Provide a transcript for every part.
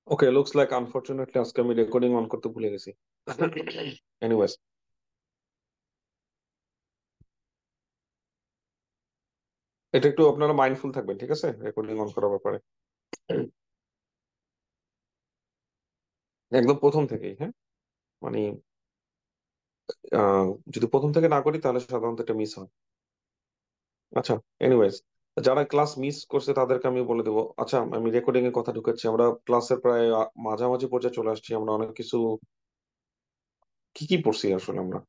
ওকে, looks like unfortunately আজকে আমি recording on করতে ভুলে গেছি। এনিওয়েজ, এটা একটু আপনারা মাইন্ডফুল থাকবেন, ঠিক আছে, রেকর্ডিং অন করার ব্যাপারে। একদম প্রথম থেকেই, হ্যাঁ। মানে আহ, যদি প্রথম থেকে না করি তাহলে সাধারণত এটা মিস হয়। আচ্ছা, এনিওয়েজ, যারা ক্লাস মিস করছে তাদেরকে আমি বলে দেবো। আচ্ছা, আমি রেকর্ডিং এর কথা ঢুকাচ্ছি। আমরা ক্লাসের প্রায় মাঝামাঝি পর্যায়ে চলে আসছি। আমরা অনেক কিছু কি কি পড়ছি আসলে আমরা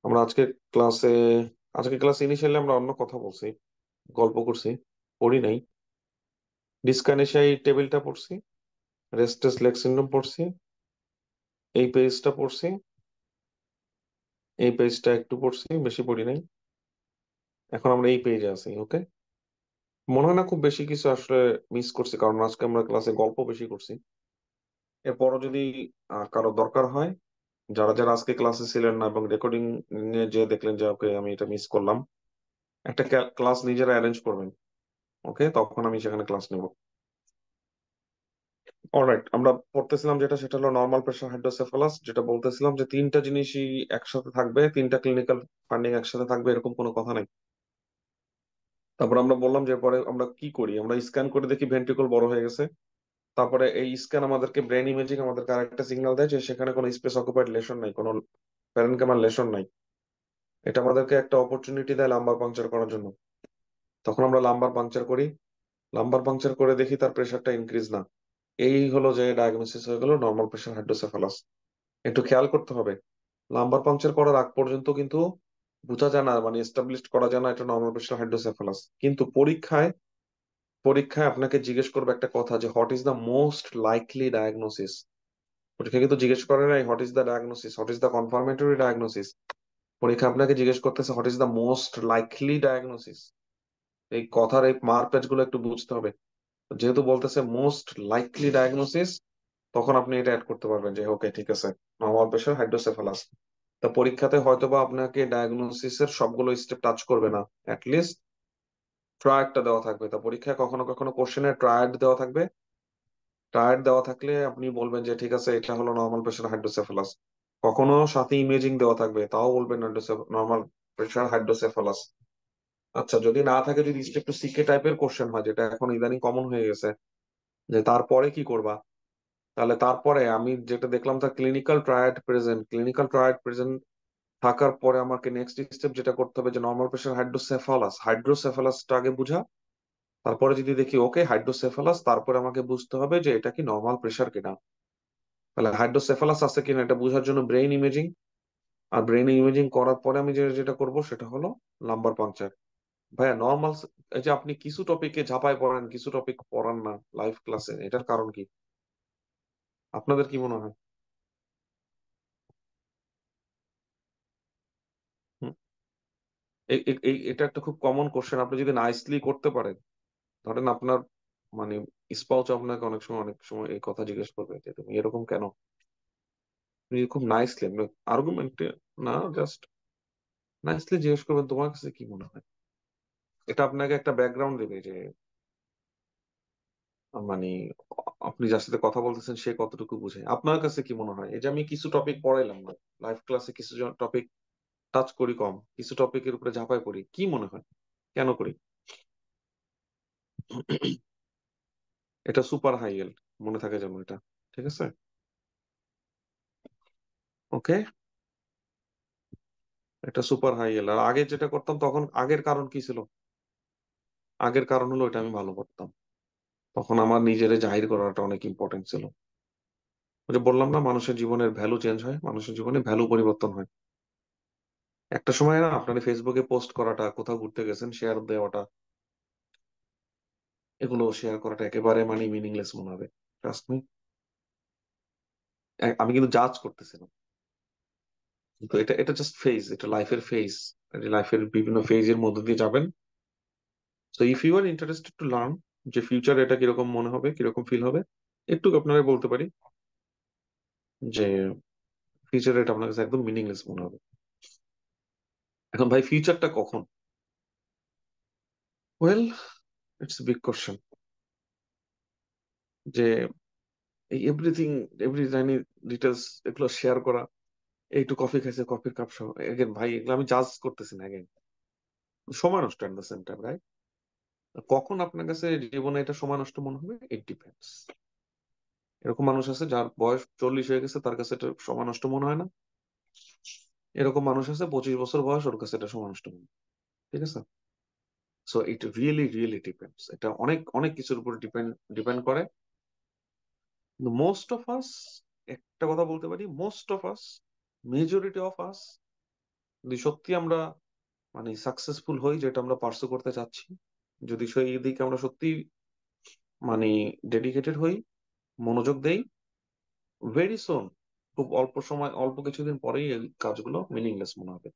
আমরা ক্লাসে আজকে ক্লাস ইনিশিয়ালি আমরা অন্য কথা বলছি, গল্প করছি, পড়ি নাই। ডিসকানেশিয়া এই টেবিলটা পড়ছি, রেস্টেস লেগ সিন্ড্রোম পড়ছি, এই পেজটা পড়ছি, এই পেজটা একটু পড়ছি, বেশি পড়ি নাই। এখন আমরা এই পেজে আছি, ওকে। মনে হয় না খুব বেশি কিছু আসলে মিস করছি, কারণ আজকে আমরা ক্লাসে গল্প বেশি করছি। এরপরও যদি কারো দরকার হয়, যারা যারা আজকে ক্লাসে ছিলেন না এবং রেকর্ডিং নিয়ে যে দেখলেন যে ওকে আমি এটা মিস করলাম, একটা ক্লাস নিজেরা অ্যারেঞ্জ করবেন, ওকে, তখন আমি সেখানে ক্লাস নেব। অলরাইট, আমরা পড়তেছিলাম যেটা, সেটা হলো নর্মাল প্রেশার হাইড্রোসেফালাস। যেটা বলতেছিলাম যে তিনটা জিনিসই একসাথে থাকবে, তিনটা ক্লিনিক্যাল ফান্ডিং একসাথে থাকবে, এরকম কোনো কথা নাই। তারপর আমরা বললাম যে পরে আমরা কি করি, আমরা স্ক্যান করে দেখি ভেন্ট্রিকল বড় হয়ে গেছে। তারপরে এই স্ক্যান আমাদেরকে ব্রেন ইমেজিং আমাদেরকে আরেকটা সিগন্যাল দেয় যে সেখানে কোনো স্পেস অকুপাইড লেশন নাই, কোনো প্যারেনকাইমাল লেশন নাই। এটা আমাদেরকে একটা অপরচুনিটি দেয় লাম্বার পাংচার করার জন্য। তখন আমরা লাম্বার পাংচার করি। লাম্বার পাংচার করে দেখি তার প্রেশারটা ইনক্রিজ না। এই হলো যে ডায়াগনোসিস হয়ে গেল নর্মাল প্রেশার হাইড্রোসেফালাস। একটু খেয়াল করতে হবে, লাম্বার পাংচার করার আগ পর্যন্ত কিন্তু বোঝা যায় না, মানে এস্টাবলিশ করা যায় না এটা নর্মাল প্রেশার হাইড্রোসেফালাস। কিন্তু পরীক্ষায় পরীক্ষায় আপনাকে জিজ্ঞেস করবে একটা কথা, যে what is the most likely diagnosis. পরীক্ষা কিন্তু জিজ্ঞেস করে নাই what is the diagnosis, what is the confirmatory diagnosis. পরীক্ষা আপনাকে জিজ্ঞেস করতেছে what is the most likely diagnosis. এই কথার এই মারপ্যাচ গুলো একটু বুঝতে হবে। যেহেতু বলতেছে মোস্ট লাইকলি ডায়াগনোসিস, তখন আপনি এটা অ্যাড করতে পারবেন যে ওকে ঠিক আছে, নর্মাল প্রেশার হাইড্রোসেফালাস। তা পরীক্ষাতে হয়তোবা আপনাকে ডায়াগনোসিসের সবগুলো স্টেপ টাচ করবে না, অ্যাটলিস্ট ট্রায়াডটা দেওয়া থাকবে। তা পরীক্ষায় কখনো কখনো কোশ্চেনে ট্রায়াড দেওয়া থাকবে। ট্রায়াড দেওয়া থাকলে আপনি বলবেন যে ঠিক আছে এটা হলো নর্মাল প্রেশার হাইড্রোসেফালাস। কখনো সাথে ইমেজিং দেওয়া থাকবে, তাও বলবেন নর্মাল প্রেশার হাইড্রোসেফালাস। আচ্ছা, যদি না থাকে, যদি একটু সিকে টাইপের কোশ্চেন হয়, যেটা এখন ইদানিং কমন হয়ে গেছে, যে তারপরে কি করবা, তাহলে তারপরে আমি যেটা দেখলাম, তার ক্লিনিক্যাল ট্রায়াড প্রেজেন্ট থাকার পরে আমাকে নেক্সট স্টেপ যেটা করতে হবে, যে নর্মাল প্রেশার হাইড্রোসেফালাসটা আগে বুঝা। তারপরে যদি দেখি ওকে হাইড্রোসেফালাস, তারপরে আমাকে বুঝতে হবে যে এটা কি নর্মাল প্রেশার কিনা। তাহলে হাইড্রোসেফালাস আছে কিনা এটা বোঝার জন্য ব্রেইন ইমেজিং। আর ব্রেন ইমেজিং করার পরে আমি যেটা করব সেটা হলো লাম্বার পাংচার। ভাইয়া নর্মাল, এই যে আপনি কিছু টপিকে ঝাঁপায় পড়েন, কিছু টপিক পড়ান না লাইভ ক্লাসে, এটার কারণ কি আপনাদের কি মনে হয়? হুম? এটা একটা খুব কমন কোশ্চেন। আপনি যদি নাইসলি করতে পারেন, ধরেন আপনার মানে স্পাউস আপনাকে অনেক সময় এই কথা জিজ্ঞেস করবে যে তুমি এরকম কেন। তুমি খুব নাইসলি, আর্গুমেন্টে না, জাস্ট নাইসলি জিজ্ঞেস করবেন তোমার কাছে কি মনে হয়। এটা আপনাকে একটা ব্যাকগ্রাউন্ড দেবে যে মানে আপনি যার সাথে কথা বলতেছেন সে কতটুকু বুঝে। আপনার কাছে কি মনে হয়, এই যে আমি কিছু টপিক পড়াইলাম না লাইভ ক্লাসে, কিছু টপিক টাচ করি কম, কিছু টপিকের উপরে ঝাঁপাই পড়ি, কি মনে হয় কেন করি? এটা সুপার হাই ইয়েল্ড, মনে থাকে যেন এটা, ঠিক আছে, ওকে। এটা সুপার হাই ইয়েল্ড। আর আগে যেটা করতাম, তখন আগের কারণ কি ছিল? আগের কারণ হলো এটা আমি ভালো করতাম, তখন আমার নিজেরে জাহির করাটা অনেক ইম্পর্টেন্ট ছিল। ওই যে বললাম না, মানুষের জীবনের ভ্যালু চেঞ্জ হয়, মানুষের জীবনে ভ্যালু পরিবর্তন হয়। একটা সময় না আপনার ফেসবুকে পোস্ট করাটা, কোথাও ঘুরতে গেছেন শেয়ার দেওয়াটা, এগুলো শেয়ার করাটা একেবারে মানে মিনিংলেস মনে হবে। Trust me. আমি কিন্তু জাজ করতেছি না, কিন্তু এটা এটা জাস্ট ফেজ, এটা লাইফের ফেজ। লাইফের বিভিন্ন ফেজের মধ্যে দিয়ে যাবেন। তো if you are interested to learn যে ফিউচার এটা কিরকম মনে হবে, কিরকম ফিল হবে, একটু আপনারা বলতে পারি যে ফিউচার এটা আপনার কাছে একদম মিনিংলেস মনে হবে। এখন ভাই ফিউচারটা কখন? Well, it's big question. যে এই এভরিথিং, এভরি টাইনি ডিটেলস এগুলো শেয়ার করা, এই একটু কফি খাইছে, কফির কাপ সহ, এগেন ভাই এগুলো আমি জাজ করতেছি না, এগেন সময় নষ্ট at the same time, right? কখন আপনার কাছে জীবনে এটা সময় নষ্ট মনে হবে, ইট ডিপেন্ডস। এরকম মানুষ আছে যার বয়স 40 হয়ে গেছে, তার কাছে এটা সময় নষ্ট মনে হয় না। এরকম মানুষ আছে 25 বছর বয়স, ওর কাছে এটা সময় নষ্ট মনে হয়। ঠিক আছে? So it really really depends, এটা অনেক অনেক কিছুর উপর ডিপেন্ড ডিপেন্ড করে। মোস্ট অফ আস, একটা কথা বলতে পারি, most of us, majority of us, যদি সত্যি আমরা মানে সাকসেসফুল হই যেটা আমরা পার্সু করতে চাচ্ছি, যদি সেই দিকে আমরা সত্যি মানে ডেডিকেটেড হই, মনোযোগ দেই, ভেরি সোন, খুব অল্প সময়, অল্প কিছুদিন পরেই এই কাজগুলো মিনিংলেস মনে হবে।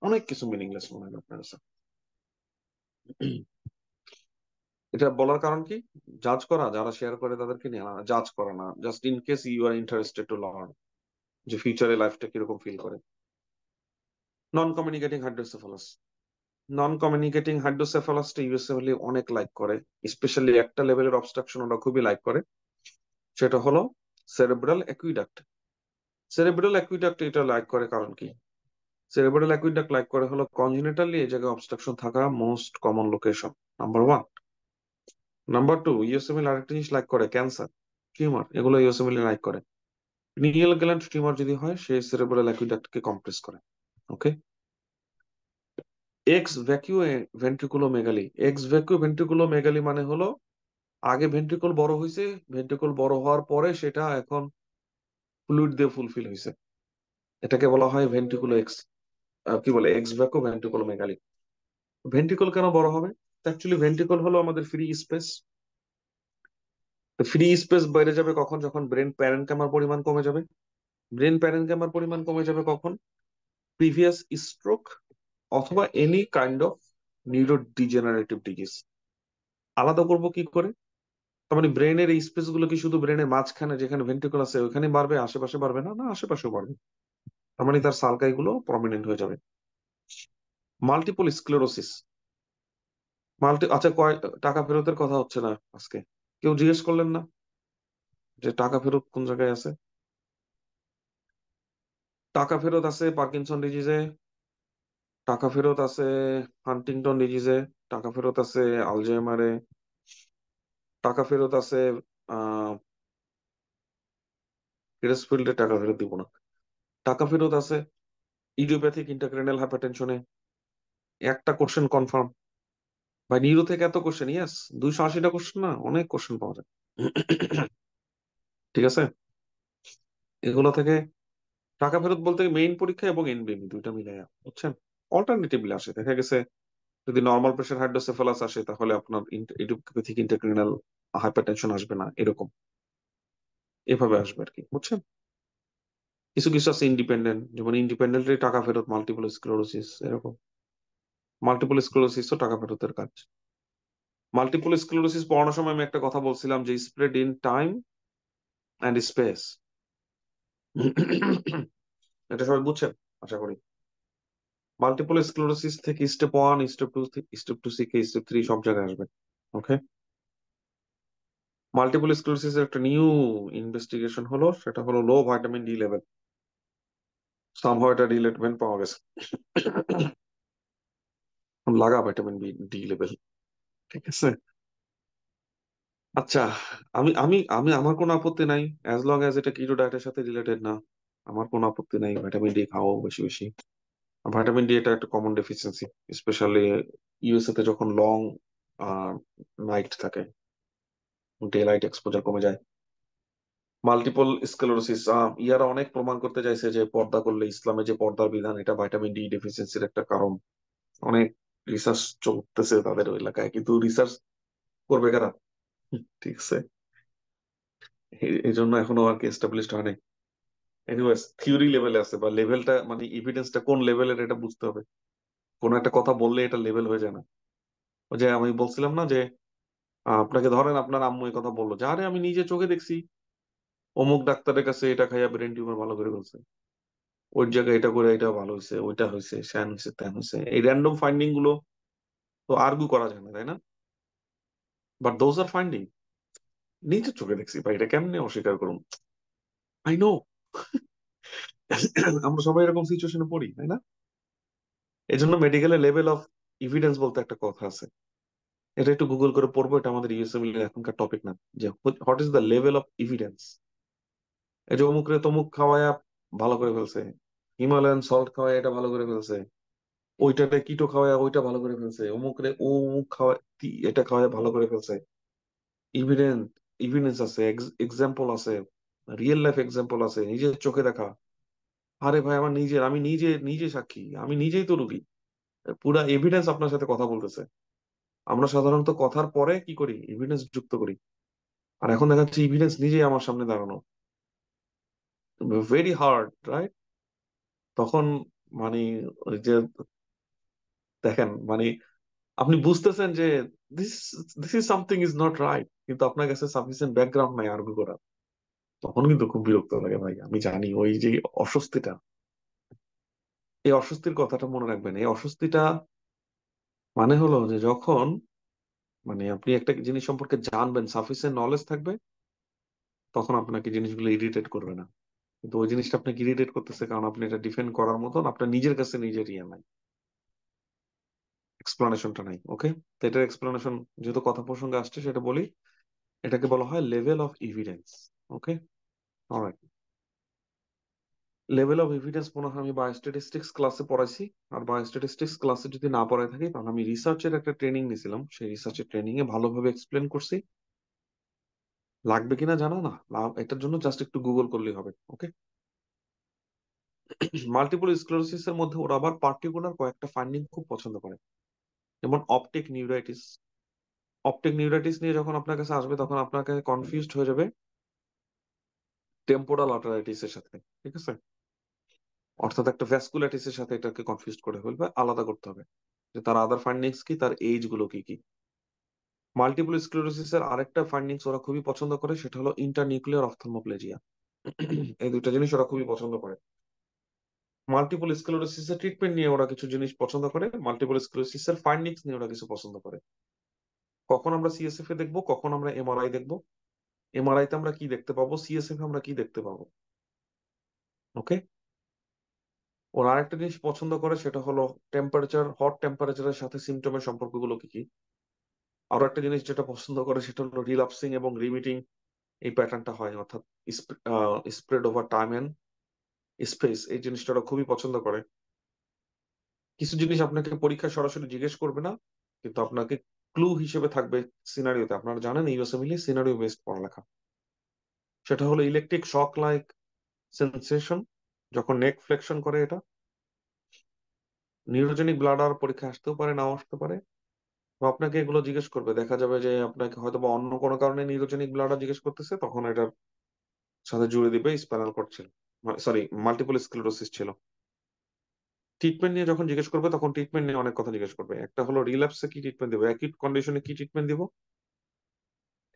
অনেক কিছু মিনিংলেস মনে হবে আপনার কাছে। এটা বলার কারণ কি, জাজ করা, যারা শেয়ার করে তাদেরকে নিয়ে জাজ করা না, just in case you are interested to learn যে ফিউচারে লাইফটা কিরকম ফিল করে। Non communicating hydrocephalus, non communicating হাইড্রোসেফালাসটা ইউএসএফএল অনেক লাইক করে, স্পেশালি একটা লেভেলের অবস্ট্রাকশন ওরা খুবই লাইক করে, সেটা হলো সেরেব্রাল অ্যাকুইডাক্ট। সেরেব্রাল অ্যাকুইডাক্ট এটা লাইক করে কারণ কি, সেরেব্রাল অ্যাকুইডাক্ট লাইক করে হলো কনজেনিটালি এই জায়গায় অবস্ট্রাকশন থাকা most common location, number one. Number two, USFL আরেকটা জিনিস লাইক করে, ক্যান্সার, টিউমার, এগুলো ইউএসএফএল লাইক করে। পিনিয়াল গ্ল্যান্ড টিউমার যদি হয়, সে সেরেব্রাল অ্যাকুইডাক্টকে কম্প্রেস করে। ওকে। এক্স ভ্যাকিউ ভেন্ট্রিকুলোমেগালি, এক্স ভ্যাকিউ ভেন্ট্রিকুলোমেগালি মানে হলো আগে ভেন্ট্রিকল বড় হয়েছে, ভেন্ট্রিকল বড় হওয়ার পরে সেটা এখন ফ্লুইড দিয়ে ফুলফিল হয়েছে, এটাকে বলা হয় ভেন্ট্রিকুলো এক্স, কি বলে, এক্স ভ্যাকুয়াম ভেন্ট্রিকুলোমেগালি। ভেন্ট্রিকল কেন বড় হবে? অ্যাকচুয়ালি ভেন্ট্রিকল হলো আমাদের ফ্রি স্পেস। ফ্রি স্পেস বাইরে যাবে কখন, যখন ব্রেন প্যারেনকাইমার পরিমাণ কমে যাবে। ব্রেন প্যারেনকাইমার পরিমাণ কমে যাবে কখন, প্রিভিয়াস স্ট্রোক অথবা any kind of neuro degenerative disease. আলাদা করবো কি করে? তার মানে ব্রেনের এই স্পেস গুলো কি শুধু ব্রেনের মাঝখানে যেখানে ভেন্ট্রিকল আছে ওখানে বাড়বে, আশেপাশে বাড়বে না? না, আশেপাশেও বাড়বে। তার মানে তার সালকাই গুলো প্রমিনেন্ট হয়ে যাবে। মাল্টিপল স্ক্লেরোসিস, আচ্ছা, টাকা ফেরতের কথা হচ্ছে না আজকে, কেউ জিজ্ঞেস করলেন না যে টাকা ফেরত কোন জায়গায় আছে? টাকা ফেরত আছে পার্কিনসন ডিজিজে, টাকা ফেরত আছে হান্টিংটন ডিজিজে, টাকা ফেরত আছে আলজাইমারে, টাকা ফেরত আছে আহ ক্রেসফিল্ডে, টাকা ফেরত দিব না। টাকা ফেরত আছে ইডিওপ্যাথিক ইন্টারক্রেনিয়াল হাইপারটেনশনে। একটা কোশ্চেন কনফার্ম, ভাই নিউরো থেকে এত কোশ্চেন, ইয়েস, 280টা কোশ্চেন, না অনেক কোশ্চেন পাওয়া যায়। ঠিক আছে, এগুলো থেকে টাকা ফেরত বলতে মেইন পরীক্ষা এবং এনবিএমই দুইটা মিলে, বুঝছেন? অল্টারনেটিভলি আসে, দেখা গেছে যদি নর্মাল প্রেশার হাইড্রোসেফালাস আসে তাহলে আপনার ইডিওপ্যাথিক ইন্টারক্রেনিয়াল হাইপারটেনশন আসবে না, এরকম এভাবে আসবে আর কি, বুঝছেন? কিছু কিছু আছে ইন্ডিপেন্ডেন্ট, যেমন ইন্ডিপেন্ডেন্টলি টাকা ফেরত, মাল্টিপল স্ক্লেরোসিস এরকম। মাল্টিপল স্ক্লেরোসিসও টাকা ফেরতের কাজ। মাল্টিপল স্ক্লেরোসিস পড়ানোর সময় আমি একটা কথা বলছিলাম যে spread in time and space. এটা সবাই বুঝছেন আশা করি। মাল্টিপল স্ক্লেরোসিস থেকে step one, step two, step two থেকে স্টেপ থ্রি সব জায়গায় আসবে। ওকে। মাল্টিপল স্ক্লেরোসিস এর একটা নিউ ইনভেস্টিগেশন হলো, সেটা হলো লো ভাইটামিন ডি লেভেল। সামহাও এটা রিলেটমেন্ট পাওয়া গেছে। লাগা ভাইটামিন ডি লেভেল। ঠিক আছে। আচ্ছা, আমি আমি আমি আমার কোনো আপত্তি নাই, অ্যাজ লং অ্যাজ এটা কিটো ডায়েটের সাথে রিলেটেড না। আমার কোনো আপত্তি নাই, ভাইটামিন ডি খাও বেশি বেশি। ভাইটামিন ডি এটা একটা কমন ডেফিসিয়েন্সি, স্পেশালি ইউএসএ তে যখন লং নাইট থাকে, ডে লাইট এক্সপোজার কমে যায়। মাল্টিপল স্ক্লেরোসিস, ইয়ারা অনেক প্রমাণ করতে চাইছে যে পর্দা করলে, ইসলামে যে পর্দার বিধান, এটা ভাইটামিন ডি ডেফিসিয়েন্সির একটা কারণ। অনেক রিসার্চ চলতেছে তাদের ওই এলাকায়, কিন্তু রিসার্চ করবে কারা? ঠিক আছে, এই জন্য এখনো আর কি এস্টাবলিশড হয় নাই। এনিওয়েজ থিওরি লেভেলে আছে, বা লেভেলটা মানে এভিডেন্সটা কোন লেভেলের এটা বুঝতে হবে। কোন একটা কথা বললে এটা লেভেল হয়ে যায় না। ওই যে আমি বলছিলাম না যে আপনাকে ধরেন আপনার আম্মু এই কথা বললো যে আরে আমি নিজে চোখে দেখছি অমুক ডাক্তারের কাছে এটা খাইয়া ব্রেন টিউমার ভালো করে ফেলছে, ওই জায়গায় এটা করে এটা ভালো হয়েছে, ওইটা হয়েছে, স্যান হয়েছে, ত্যান হয়েছে, এই র্যান্ডম ফাইন্ডিং গুলো তো আর্গু করা যায় না, তাই না? But those are finding. নিজের চোখে দেখছি ভাই, এটা কেমনে অস্বীকার করুন? I know. আমরা সবাই এরকম সিচুয়েশনে পড়ি, তাই না? এই জন্য মেডিকেলের লেভেল অফ এভিডেন্স বলতে একটা কথা আছে, এটা একটু গুগল করে পড়বো, এটা আমাদের ইউএসএমএল এর এখনকার টপিক না, যে what is the level of evidence. এই যে অমুক রে তমুক খাওয়ায়া ভালো করে ফেলছে, হিমালয়ান সল্ট খাওয়ায় এটা ভালো করে ফেলছে, ওইটাতে কিটো খাওয়ায় ওইটা ভালো করে ফেলছে, অমুক রে ও অমুক খাওয়ায় এটা খাওয়ায় ভালো করে ফেলছে। ইভিডেন্স, ইভিডেন্স আছে, এক্সাম্পল আছে, রিয়েল লাইফ এক্সাম্পল আছে, নিজের চোখে দেখা। আরে ভাই আমার নিজের, আমি নিজে নিজে সাক্ষী, আমি নিজেই তো রুগী। পুরা এভিডেন্স আপনার সাথে কথা বলতেছে। আমরা সাধারণত কথার পরে কি করি, এভিডেন্স যুক্ত করি। আর এখন দেখা যাচ্ছে এভিডেন্স নিজেই আমার সামনে দাঁড়ানো, ভেরি হার্ড, রাইট? তখন মানে ওই যে দেখেন মানে আপনি বুঝতেছেন যে this this is something is not right, কিন্তু আপনার কাছে সাফিসিয়েন্ট ব্যাকগ্রাউন্ড নাই আর্গু করার। তখন কিন্তু খুব বিরক্ত লাগে ভাই, আমি জানি ওই যে অস্বস্তিটা, এই অস্বস্তির কথাটা মনে রাখবেন। এই অস্বস্তিটা মানে হলো যে যখন মানে আপনি একটা জিনিস সম্পর্কে জানবেন, সাফিসিয়েন্ট নলেজ থাকবে, তখন আপনাকে জিনিসগুলো ইরিটেট করবে না। কিন্তু ওই জিনিসটা আপনাকে ইরিটেট করতেছে কারণ আপনি এটা ডিফেন্ড করার মতন আপনার নিজের কাছে নিজের ইয়ে নাই, এক্সপ্লানেশনটা নাই। ওকে, তো এটার এক্সপ্লানেশন যেহেতু কথা প্রসঙ্গে আসছে সেটা বলি। এটাকে বলা হয় level of evidence. Okay, alright. Level of evidence মনে হয় আমি বায়োস্ট্যাটিস্টিক্স ক্লাসে পড়াইছি। আর বায়োস্ট্যাটিস্টিক্স ক্লাসে যদি না পড়াই থাকি, তাহলে আমি রিসার্চের একটা ট্রেনিং নিয়েছিলাম, সেই রিসার্চের ট্রেনিং এ ভালোভাবে এক্সপ্লেন করছি। লাগবে কিনা জানা না, এটার জন্য জাস্ট একটু গুগল করলেই হবে। ওকে, মাল্টিপল স্ক্লেরোসিস এর মধ্যে ওরা আবার পার্টিকুলার কয়েকটা ফাইন্ডিং খুব পছন্দ করে, যেমন অপটিক নিউরাইটিস। অপটিক নিউরাইটিস নিয়ে যখন আপনার কাছে আসবে তখন আপনাকে কনফিউজড হয়ে যাবে টেম্পোরাল আর্টারাইটিস এর সাথে, ঠিক আছে? অর্থাৎ একটা ভ্যাসকুলাইটিস এর সাথে এটাকে কনফিউজ করে ফেলবে, আলাদা করতে হবে যে তার আদার ফাইন্ডিংস কি, তার এজ গুলো কি কি। মাল্টিপল স্ক্লেরোসিস এর আরেকটা ফাইন্ডিংস ওরা খুবই পছন্দ করে, সেটা হলো ইন্টারনিউক্লিয়ার অপথ্যালমোপ্লেজিয়া। এই দুইটা জিনিস ওরা খুবই পছন্দ করে। মাল্টিপল স্ক্লেরোসিস এর ট্রিটমেন্ট নিয়ে ওরা কিছু জিনিস পছন্দ করে, মাল্টিপল স্ক্লেরোসিস এর ফাইন্ডিংস নিয়ে ওরা কিছু পছন্দ করে। কখন আমরা সিএসএফ এ দেখবো, কখন আমরা এমআরআই দেখবো, এমআরআই তে আমরা কি দেখতে পাবো, সিএসএফ এ আমরা কি দেখতে পাবো। ওকে, ওরা আরেকটা জিনিস পছন্দ করে সেটা হলো টেম্পারেচার, হট টেম্পারেচারের সাথে সিমটমের সম্পর্কগুলো কি কি। আরো একটা জিনিস যেটা পছন্দ করে সেটা হলো রিল্যাপসিং এবং রিমিটিং এই প্যাটার্নটা হয়, অর্থাৎ spread over time and space, এই জিনিসটা ওরা খুবই পছন্দ করে। কিছু জিনিস আপনাকে পরীক্ষায় সরাসরি জিজ্ঞেস করবে না, কিন্তু আপনাকে ক্লু হিসেবে থাকবে সিনারিওতে। আপনারা জানেন ইউএসএমএল সিনারিও বেসড পড়ালেখা। সেটা হলো ইলেকট্রিক শক লাইক সেন্সেশন যখন নেক ফ্লেকশন করে, এটা নিউরোজেনিক ব্লাডার পরীক্ষা আসতেও পারে, নাও আসতে পারে। তো আপনাকে এগুলো জিজ্ঞেস করবে, দেখা যাবে যে আপনাকে হয়তো বা অন্য কোনো কারণে নিউরোজেনিক ব্লাডার জিজ্ঞেস করতেছে, তখন এটার সাথে জুড়ে দিবে স্পাইনাল কর্ড ছিল, সরি মাল্টিপল স্ক্লেরোসিস ছিল। ট্রিটমেন্ট নিয়ে যখন জিজ্ঞেস করবে তখন ট্রিটমেন্ট নিয়ে অনেক কথা জিজ্ঞেস করবে। একটা হলো রিল্যাপসে কি ট্রিটমেন্ট দিব, অ্যাকিউট কন্ডিশনে কি ট্রিটমেন্ট দিব,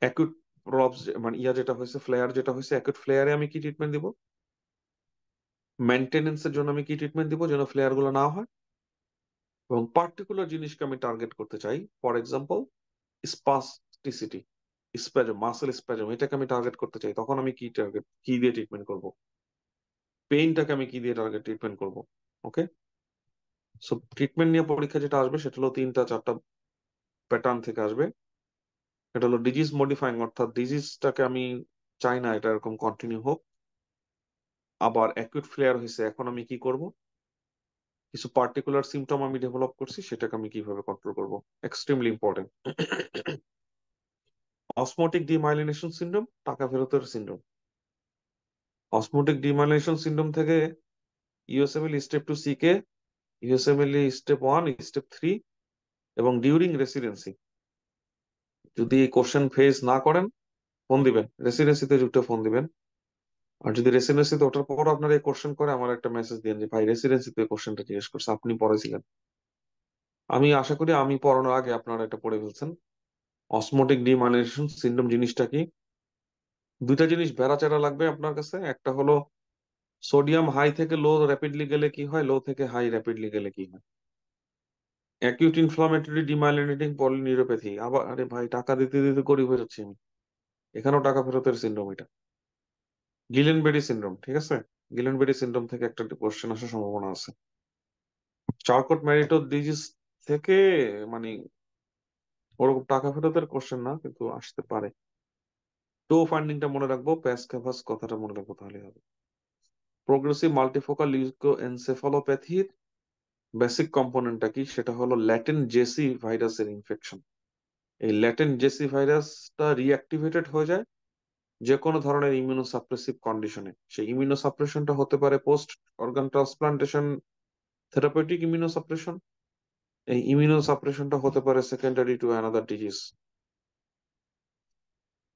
অ্যাকিউট প্রলাপস মানে ইয়া যেটা হয়েছে, ফ্লেয়ার যেটা হয়েছে, অ্যাকিউট ফ্লেয়ারে আমি কি ট্রিটমেন্ট দিব, মেনটেনেন্সের জন্য আমি কি ট্রিটমেন্ট দিব যেন ফ্লেয়ার গুলো না হয়, এবং পার্টিকুলার জিনিসকে আমি টার্গেট করতে চাই, for example spasticity, spasm, muscle spasm, এটাকে আমি টার্গেট করতে চাই, তখন আমি কি টার্গেট কি দিয়ে ট্রিটমেন্ট করব, পেইনটাকে আমি কি দিয়ে টার্গেট ট্রিটমেন্ট করব। ওকে, সো ট্রিটমেন্ট নিয়ে পরীক্ষা যেটা আসবে সেটা হলো তিনটা চারটা প্যাটার্ন থেকে আসবে। এটা হলো ডিজিজ মডিফাইং, অর্থাৎ ডিজিজটাকে আমি চাই না এটা এরকম কন্টিনিউ হোক। আবার অ্যাকিউট ফ্লেয়ার হয়েছে, এখন আমি কি করব, কিছু পার্টিকুলার সিমটম আমি ডেভেলপ করছি, সেটাকে আমি কিভাবে কন্ট্রোল করব, এক্সট্রিমলি ইম্পর্টেন্ট। অসমোটিক ডিমাইলিনেশন সিন্ড্রোম, টাকা ফেরতের সিন্ড্রোম। অসমোটিক ডিমাইলিনেশন সিন্ড্রোম থেকে ইউএসএমএল step two C K, ইউএসএমএল step 1, step 3, এবং ডিউরিং রেসিডেন্সি যদি কোশ্চেন ফেস না করেন ফোন দিবেন, রেসিডেন্সিতে যুক্ত ফোন দিবেন। আর যদি রেসিডেন্সিতে ওঠার পর আপনার এই কোশ্চেন করে, আমার একটা মেসেজ দিন যে ভাই রেসিডেন্সিতে কোশ্চেনটা জিজ্ঞেস করছে, আপনি পড়েছিলেন। আমি আশা করি আমি পড়ানোর আগে আপনারা এটা পড়ে ফেলছেন। অসমোটিক ডিমাইলিনেশন সিন্ড্রোম জিনিসটা কি, দুইটা জিনিস বেড়াচেরা লাগবে আপনার কাছে। একটা হলো সোডিয়াম হাই থেকে লো র্যাপিডলি গেলে কি হয়, লো থেকে হাই র্যাপিডলি গেলে কি হয়। অ্যাকিউট ইনফ্লামেটরি ডিমাইলিনেটিং পলিনিউরোপ্যাথি, আবার আরে ভাই টাকা দিতে দিতে গরিব হয়ে যাচ্ছি আমি। এখানেও টাকা ফেরতের সিনড্রোম এটা। গিলেনবেরি সিনড্রোম, ঠিক আছে? গিলেনবেরি সিনড্রোম থেকে একটা কোশ্চেন আসার সম্ভাবনা আছে। চার্কট ম্যারিটো ডিজিজ থেকে মানে ওরকম টাকা ফেরতের কোশ্চেন না, কিন্তু আসতে পারে। টো ফান্ডিংটা মনে রাখবো, প্যাসকেভাস কথাটা মনে রাখবো, তাহলে হবে। প্রোগ্রেসিভ মাল্টিফোকাল লিউকোএনসেফালোপ্যাথির বেসিক কম্পোনেন্টটা কি? সেটা হলো ল্যাটেন্ট জেসি ভাইরাসের ইনফেকশন। এই ল্যাটেন্ট জেসি ভাইরাসটা রিঅ্যাক্টিভেটেড হয়ে যায় যে কোনো ধরনের ইমিউনোসাপ্রেসিভ কন্ডিশনে। সেই ইমিউনোসাপ্রেশনটা হতে পারে পোস্ট অর্গান ট্রান্সপ্লান্টেশন থেরাপিউটিক ইমিউনোসাপ্রেশন। এই ইমিউনোসাপ্রেশনটা হতে পারে সেকেন্ডারি টু অ্যানাদার ডিজিজ।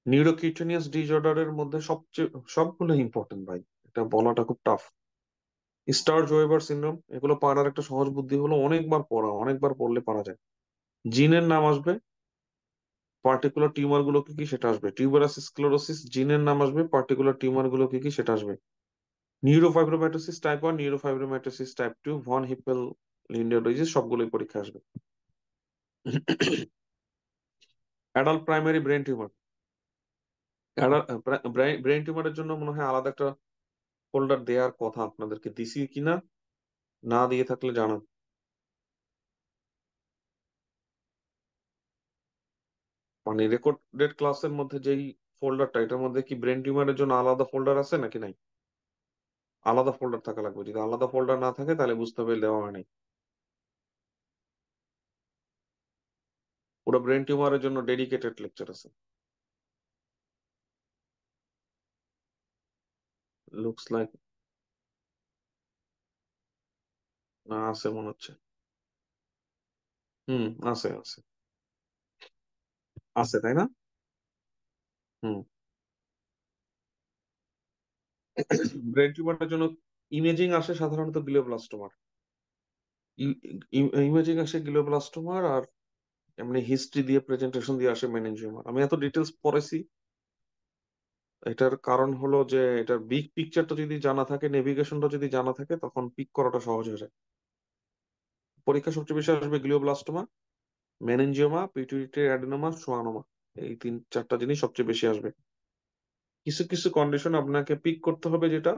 নিউরোকিউটেনিয়াস ডিসঅর্ডারের মধ্যে সবচেয়ে সবগুলো ইম্পর্টেন্ট ভাই, এটা বলাটা খুব টাফ। স্টার্জ ওয়েবার সিনড্রোম, এগুলো পারার একটা সহজ বুদ্ধি হলো অনেকবার পড়া, অনেকবার পড়লে পারা যায়। জিনের নাম আসবে, পার্টিকুলার টিউমার গুলো কি কি সেটা আসবে। টিউবারাস স্ক্লেরোসিস জিনের নাম আসবে, পার্টিকুলার টিউমার গুলো কি কি সেটা আসবে। Neurofibromatosis type 1, neurofibromatosis type 2, von Hippel Lindau disease, সবগুলোই পরীক্ষা আসবে। Adult primary brain tumor, brain টিউমারের জন্য মনে হয় আলাদা একটা ফোল্ডার দেওয়ার কথা, আপনাদেরকে দিছি কিনা, না দিয়ে থাকলে জানান। মানে রেকর্ডেড ক্লাসের মধ্যে যেই ফোল্ডারটা, এটার মধ্যে কি ব্রেন টিউমারের জন্য আলাদা ফোল্ডার আছে নাকি নাই? আলাদা ফোল্ডার থাকা লাগবে, যদি আলাদা ফোল্ডার না থাকে তাহলে বুঝতে হবে দেওয়া হয়নি। পুরো ব্রেন টিউমারের জন্য ডেডিকেটেড লেকচার আছে। লুকস লাইক না, আছে মনে হচ্ছে। হুম, আছে আছে। আছে তাই না? হুম। ব্রেন টিউমারের জন্য ইমেজিং আসে সাধারণত গ্লিওব্লাস্টোমার। ইমেজিং আসে গ্লিওব্লাস্টোমার, আর এমনি হিস্ট্রি দিয়ে প্রেজেন্টেশন দিয়ে আসে মেনিনজিওমার। আমি এত ডিটেলস পড়েছি, এটার কারণ হলো যে এটার বিগ পিকচারটা যদি জানা থাকে, নেভিগেশনটা যদি জানা থাকে, তখন পিক করাটা সহজ হয়ে যায়। পরীক্ষা সবচেয়ে বেশি আসবে গ্লিওব্লাস্টোমা, মেনিনজিওমা, পিটুইটারি অ্যাডেনোমা, সোয়ানোমা। এই তিন চারটা জিনিস সবচেয়ে বেশি আসবে। কিছু কিছু কন্ডিশন আপনাকে পিক করতে হবে যেটা।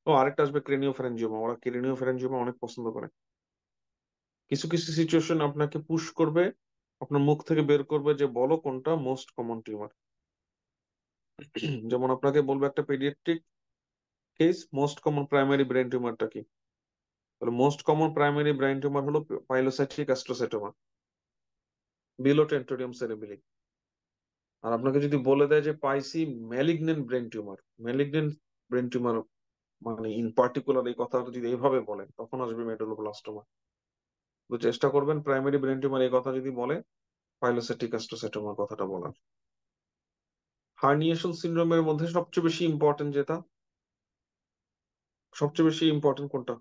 ও, আরেকটা আসবে ক্রেনিওফ্যারেঞ্জিওমা, ওরা ক্রেনিওফ্যারেঞ্জিওমা অনেক পছন্দ করে। কিছু কিছু সিচুয়েশন আপনাকে পুশ করবে, আপনার মুখ থেকে বের করবে যে বলো কোনটা মোস্ট কমন টিউমার। যেমন আপনাকে বলবে একটা pediatric case, most common primary brain টিউমারটা কি? তাহলে most common primary brain tumor হলো পাইলোসাইটিক অ্যাস্ট্রোসাইটোমা, বিলো টেন্টোরিয়াম সেরেবেলি। আর আপনাকে যদি বলে দেয় যে পাইসি malignant brain tumor, malignant brain tumor মানে ইন পার্টিকুলার, এই কথাটা যদি এইভাবে বলে, তখন আসবে মেডুলোব্লাস্টোমা। তো চেষ্টা করবেন প্রাইমারি ব্রেন টিউমার এই কথা যদি বলে, পাইলোসাইটিক অ্যাস্ট্রোসাইটোমা কথাটা বলার। হার্নিয়েশন সিনড্রোমের মধ্যে সবচেয়ে বেশি ইম্পর্টেন্ট যেটা, সবচেয়ে বেশি ইম্পর্টেন্ট কোনটা?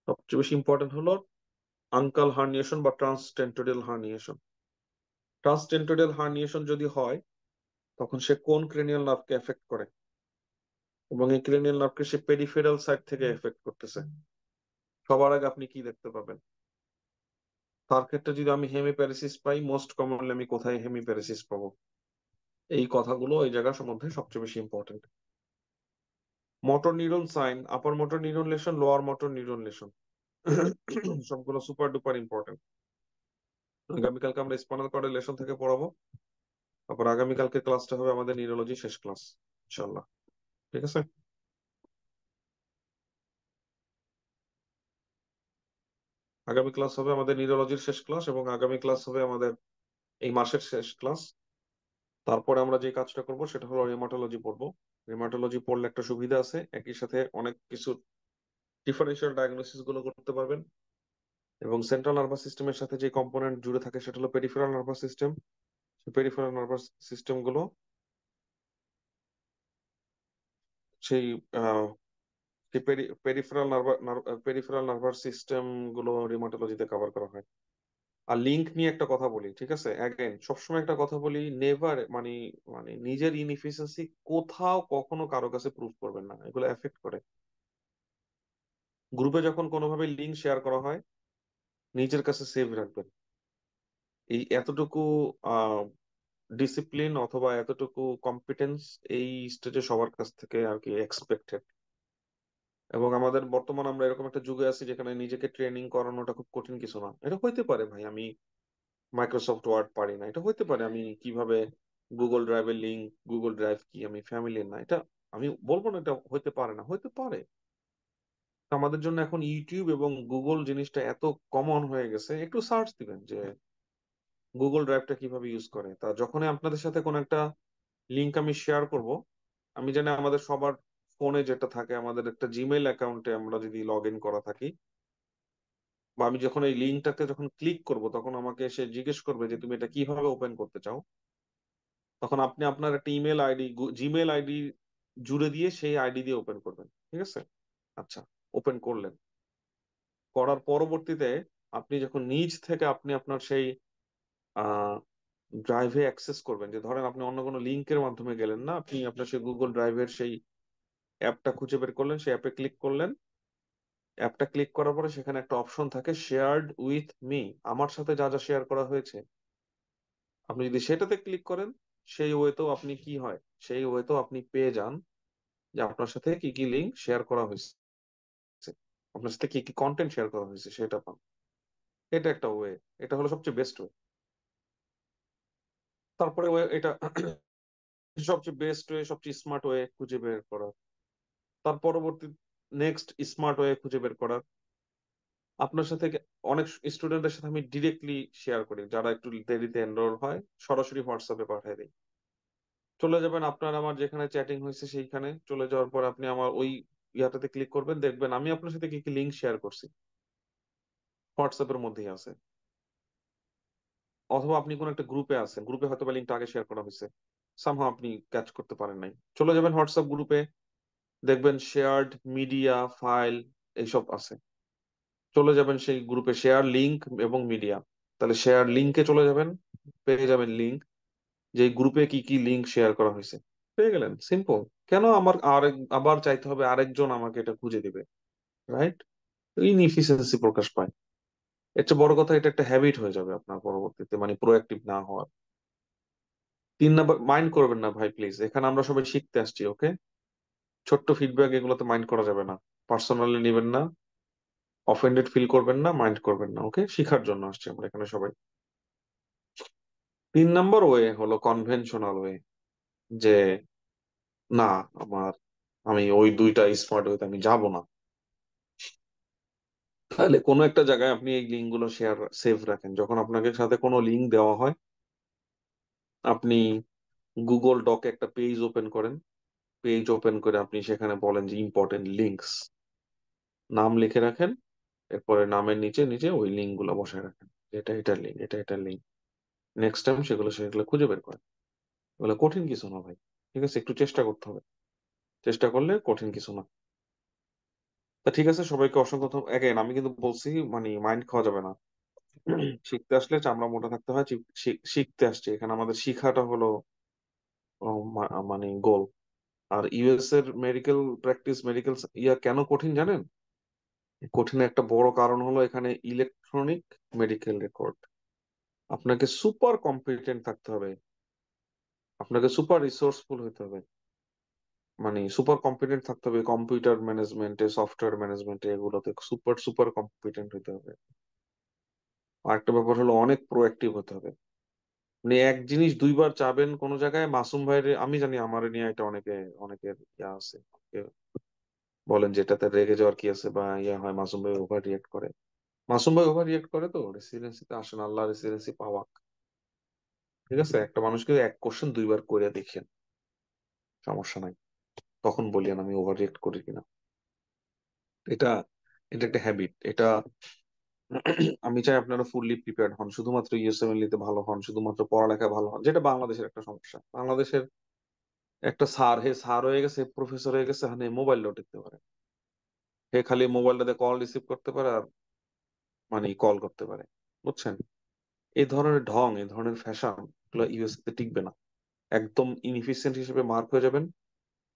সবচেয়ে বেশি ইম্পর্টেন্ট হলো আঙ্কাল হার্নিয়েশন বা ট্রান্সটেন্টোরিয়াল হার্নিয়েশন। ট্রান্সটেন্টোরিয়াল হার্নিয়েশন যদি হয়, তখন সে কোন ক্রেনিয়াল নার্ভকে এফেক্ট করে, এবং এই ক্রেনিয়াল নার্ভকে সে পেরিফেরাল সাইড থেকে এফেক্ট করতেছে। সবার আগে আপনি কি দেখতে পাবেন? তার ক্ষেত্রে যদি আমি হেমিপ্যারেসিস পাই, মোস্ট কমনলি আমি কোথায় হেমিপ্যারেসিস পাবো? এই কথাগুলো এই জায়গার মধ্যে সবচেয়ে বেশি important. Motor neuron sign, upper motor neuron lesion, lower motor neuron lesion, সবগুলো সুপার ডুপার ইম্পর্টেন্ট। আগামীকালকে আমরা স্পাইনাল কর্ডের লেশন থেকে পড়াবো। তারপর আগামীকালকে ক্লাসটা হবে আমাদের নিউরোলজি শেষ ক্লাস, ইনশাল্লাহ। ঠিক আছে? আগামী ক্লাস হবে আমাদের নিউরোলজির শেষ ক্লাস, এবং আগামী ক্লাস হবে আমাদের এই মাসের শেষ ক্লাস। তারপরে আমরা যে কাজটা করব সেটা হলো রেমাটোলজি পড়বো। রেমাটোলজি পড়লে একটা সুবিধা আছে, একই সাথে অনেক কিছু ডিফারেন্সিয়াল ডায়াগনোসিস গুলো করতে পারবেন। এবং সেন্ট্রাল নার্ভাস সিস্টেমের সাথে যে কম্পোনেন্ট জুড়ে থাকে সেটা হলো peripheral nervous system. Peripheral nervous system গুলো, সেই আহ, সেই পেরিফেরাল নার্ভাস সিস্টেম গুলো রিমাটোলজিতে কভার করা হয়। আর লিঙ্ক নিয়ে একটা কথা বলি, ঠিক আছে? অ্যাগেন সবসময় একটা কথা বলি, নেভার মানে মানে নিজের ইনএফিসিয়েন্সি কোথাও কখনো কারো কাছে প্রুফ করবেন না, এগুলো এফেক্ট করে। গ্রুপে যখন কোনোভাবে লিঙ্ক শেয়ার করা হয়, নিজের কাছে সেভ রাখবেন। এই এতটুকু ডিসিপ্লিন অথবা এতটুকু কম্পিটেন্স এই স্টেজে সবার কাছ থেকে আর কি এক্সপেক্টেড। এবং আমাদের বর্তমান আমরা এরকম একটা যুগে আছি যেখানে নিজেকে ট্রেনিং করানোটা খুব কঠিন কিছু না। এটা হইতে পারে ভাই আমি মাইক্রোসফট ওয়ার্ড পারি না, এটা হইতে পারে আমি কিভাবে গুগল ড্রাইভের লিঙ্ক, গুগল ড্রাইভ কি আমি ফ্যামিলিয়ার না, এটা আমি বলবো না এটা হইতে পারে না, হইতে পারে। আমাদের জন্য এখন ইউটিউব এবং গুগল জিনিসটা এত কমন হয়ে গেছে, একটু সার্চ দিবেন যে গুগল ড্রাইভটা কিভাবে ইউজ করে। তা যখনই আপনাদের সাথে কোন একটা লিঙ্ক আমি শেয়ার করব, আমি জানি আমাদের সবার ফোনে যেটা থাকে, আমাদের একটা জিমেইল অ্যাকাউন্টে আমরা যদি লগ ইন করা থাকি, বা আমি যখন এই লিঙ্কটাতে যখন ক্লিক করব তখন আমাকে সে জিজ্ঞেস করবে যে তুমি এটা কিভাবে ওপেন করতে চাও। তখন আপনি আপনার একটা ইমেল আইডি, জিমেল আইডি জুড়ে দিয়ে সেই আইডি দিয়ে ওপেন করবেন। ঠিক আছে? আচ্ছা, ওপেন করলেন, করার পরবর্তীতে আপনি যখন নিজ থেকে আপনি আপনার সেই ড্রাইভে অ্যাক্সেস করবেন, যে ধরেন আপনি অন্য কোনো লিঙ্কের মাধ্যমে গেলেন না, আপনি আপনার সেই গুগল ড্রাইভের সেই অ্যাপটা খুঁজে বের করলেন, সেই অ্যাপে ক্লিক করলেন। অ্যাপটা ক্লিক করার পরে সেখানে একটা অপশন থাকে শেয়ার্ড উইথ মি, আমার সাথে যা যা শেয়ার করা হয়েছে, আপনি যদি সেটাতে ক্লিক করেন, সেই ওয়েতেও আপনি কি হয়, সেই ওয়েতেও আপনি পেয়ে যান যে আপনার সাথে কি কি লিঙ্ক শেয়ার করা হয়েছে, আপনার সাথে কি কি কন্টেন্ট শেয়ার করা হয়েছে সেটা পান। এটা একটা ওয়ে, এটা হলো সবচেয়ে বেস্ট ওয়ে। তারপরে এটা সবচেয়ে বেস্ট ওয়ে, সবচেয়ে স্মার্ট ওয়ে খুঁজে বের করা। তার পরবর্তী নেক্সট স্মার্ট ওয়ে খুঁজে বের করার, আপনার সাথে অনেক স্টুডেন্টের সাথে আমি ডিরেক্টলি শেয়ার করি, যারা একটু দেরিতে এনরোল হয় সরাসরি হোয়াটসঅ্যাপে পাঠিয়ে দিই। চলে যাবেন আপনার আমার যেখানে চ্যাটিং হয়েছে সেইখানে, চলে যাওয়ার পর আপনি আমার ওই ইয়াটাতে ক্লিক করবেন, দেখবেন আমি আপনার সাথে কি কি লিঙ্ক শেয়ার করছি, হোয়াটসঅ্যাপের মধ্যেই আছে। অথবা আপনি কোন একটা গ্রুপে আছেন, গ্রুপে হয়তো বা লিঙ্কটা আগে শেয়ার করা হয়েছে, সামহাও আপনি ক্যাচ করতে পারেন নাই, চলে যাবেন হোয়াটসঅ্যাপ গ্রুপে, দেখবেন শেয়ার্ড মিডিয়া ফাইল এইসব আছে। চলে যাবেন সেই গ্রুপে শেয়ার লিংক এবং মিডিয়া, তাহলে শেয়ার লিংকে চলে যাবেন, পেয়ে যাবেন লিংক যে গ্রুপে কি কি লিংক শেয়ার করা হয়েছে, পেয়ে গেলেন। সিম্পল। কেন আমার আবার চাইতে হবে আরেকজন আমাকে এটা খুঁজে দিবে, রাইট? ইনএফিসিয়েন্সি প্রকাশ পায়। এর চেয়ে বড় কথা, এটা একটা হ্যাবিট হয়ে যাবে আপনার পরবর্তীতে, মানে প্রোঅ্যাক্টিভ না হওয়ার। 3 নাম্বার, মাইন্ড করবেন না ভাই প্লিজ, এখানে আমরা সবাই শিখতে আসছি, ওকে? ছোট্ট ফিডব্যাক এগুলোতে মাইন্ড করা যাবে না, পার্সোনালি নেবেন না, অফেন্ডেড ফিল করবেন না, মাইন্ড করবেন না, ওকে? শিখার জন্য আসছি আমরা এখানে সবাই। 3 নাম্বার ওয়ে হলো কনভেনশনাল ওয়ে, যে না, আমার আমি ওই দুইটা স্মার্ট ওয়েতে আমি যাব না। তাহলে কোনো একটা জায়গায় আপনি এই লিঙ্ক গুলো শেয়ার সেভ রাখেন, যখন আপনাকে সাথে কোনো লিঙ্ক দেওয়া হয়, আপনি গুগল ডকে একটা পেজ ওপেন করেন, পেজ ওপেন করে আপনি সেখানে বলেন যে ইম্পর্টেন্ট লিঙ্কস, নাম লিখে রাখেন, এরপরে নামের নিচে নিচে ওই লিঙ্ক গুলো বসায় রাখেন, এটা এটার লিঙ্ক, এটা এটার লিঙ্ক। নেক্সট টাইম সেগুলো সেগুলো খুঁজে বের করেন। এগুলো কঠিন কিছু না ভাই, ঠিক আছে? একটু চেষ্টা করতে হবে, চেষ্টা করলে কঠিন কিছু না। তা ঠিক আছে, সবাইকে অসংখ্য এগেন আমি কিন্তু বলছি, মানে মাইন্ড খাওয়া যাবে না। শিখতে আসলে চামড়া মোটা থাকতে হয়, শিখতে আসছে এখানে, আমাদের শিখাটা হলো মানে গোল। আর ইউএস এর মেডিকেল প্র্যাকটিস, মেডিকেল ইয়া কেন কঠিন জানেন? কঠিন একটা বড় কারণ হলো এখানে ইলেকট্রনিক মেডিকেল রেকর্ড। আপনাকে সুপার কম্পিটেন্ট থাকতে হবে, আপনাকে সুপার রিসোর্সফুল হতে হবে, মানে সুপার কম্পিটেন্ট থাকতে হবে কম্পিউটার ম্যানেজমেন্টে, সফটওয়্যার ম্যানেজমেন্টে, এগুলোতে সুপার সুপার কম্পিটেন্ট হতে হবে। আরেকটা ব্যাপার হলো অনেক প্রোঅ্যাক্টিভ হতে হবে। মানে এক জিনিস দুইবার চাবেন কোন জায়গায়, মাসুম ভাইয়ের আমি জানি, আমার নিয়ে এটা অনেকে অনেকের ইয়া আছে, অনেকে বলেন যে এটাতে রেগে যাওয়ার কি আছে, বা ইয়া হয় মাসুম ভাই ওভার রিয়েক্ট করে। মাসুম ভাই ওভার রিয়েক্ট করে তো রেসিডেন্সিতে আসেন, আল্লাহ রেসিডেন্সি পাওয়া। ঠিক আছে, একটা মানুষকে এক কোশ্চেন দুইবার করে দেখেন, সমস্যা নাই, তখন বলিয়েন আমি ওভার রিয়েক্ট করি কিনা। এটা এটা একটা হ্যাবিট, এটা আমি চাই আপনারা ফুললি প্রিপেয়ার্ড হন, শুধুমাত্র ইউএসএমএল তে ভালো হন, শুধুমাত্র পড়ালেখা ভালো হন, যেটা বাংলাদেশের একটা সমস্যা। বাংলাদেশের একটা স্যার, হে স্যার হয়ে গেছে, প্রফেসর হয়ে গেছে, মানে মোবাইলটাও টিপতে পারে, হে খালি মোবাইলটাতে কল রিসিভ করতে পারে আর মানে কল করতে পারে, বুঝছেন? এই ধরনের ঢং, এই ধরনের ফ্যাশন, এগুলো ইউএস তে টিকবে না। একদম ইনএফিসিয়েন্ট হিসেবে মার্ক হয়ে যাবেন,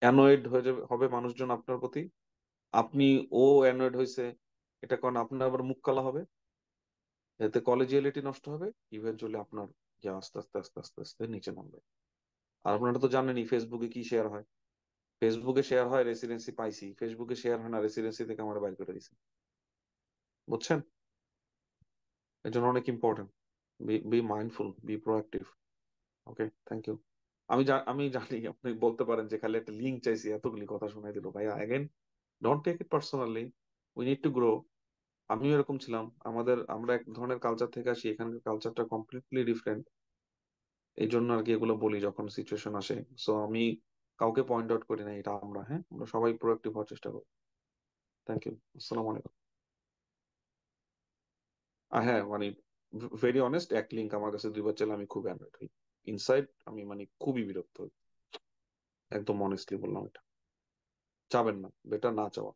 অ্যানয়েড হয়ে যাবে, হবে মানুষজন আপনার প্রতি। আপনি, ও অ্যানয়েড হয়েছে এটা কারণ আপনার আবার মুখ কালা হবে, এতে কলেজিয়ালিটি নষ্ট হবে, ইভেনচুয়ালি আপনার যে আস্তে আস্তে আস্তে আস্তে আস্তে নিচে নামবে। আর আপনারা তো জানেনই ফেসবুকে কি শেয়ার হয়। ফেসবুকে শেয়ার হয় রেসিডেন্সি পাইছি, ফেসবুকে শেয়ার হয় না, রেসিডেন্সি থেকে আমার বাইর করে দিছে। বুঝছেন? এর জন্য অনেক important. Be mindful, be proactive. Okay, thank you. আমি জানি আপনি বলতে পারেন যে খালি একটা লিঙ্ক চাইছি, এতগুলি কথা শোনাই দিল ভাইয়া। Again, don't take it personally, we need to grow. আমিও এরকম ছিলাম, আমরা এক ধরনের কালচার থেকে আসি, এখানকার কালচারটা কমপ্লিটলি ডিফারেন্ট। এই জন্য আর কি এগুলো বলি যখন সিচুয়েশন আসে। সো আমি কাউকে পয়েন্ট আউট করি না, এটা আমরা, হ্যাঁ, আমরা সবাই প্রোঅ্যাক্টিভ হওয়ার চেষ্টা করি। Thank you. আসসালামু আলাইকুম। হ্যাঁ মানে, ভেরি অনেস্ট, এক লিঙ্ক আমার কাছে দুইবার চাইলে আমি খুব অ্যানয়েড হই। ইনসাইড আমি মানে খুবই বিরক্ত হই। একদম অনেস্টলি বললাম এটা। চাবেন না, বেটার না চাওয়া।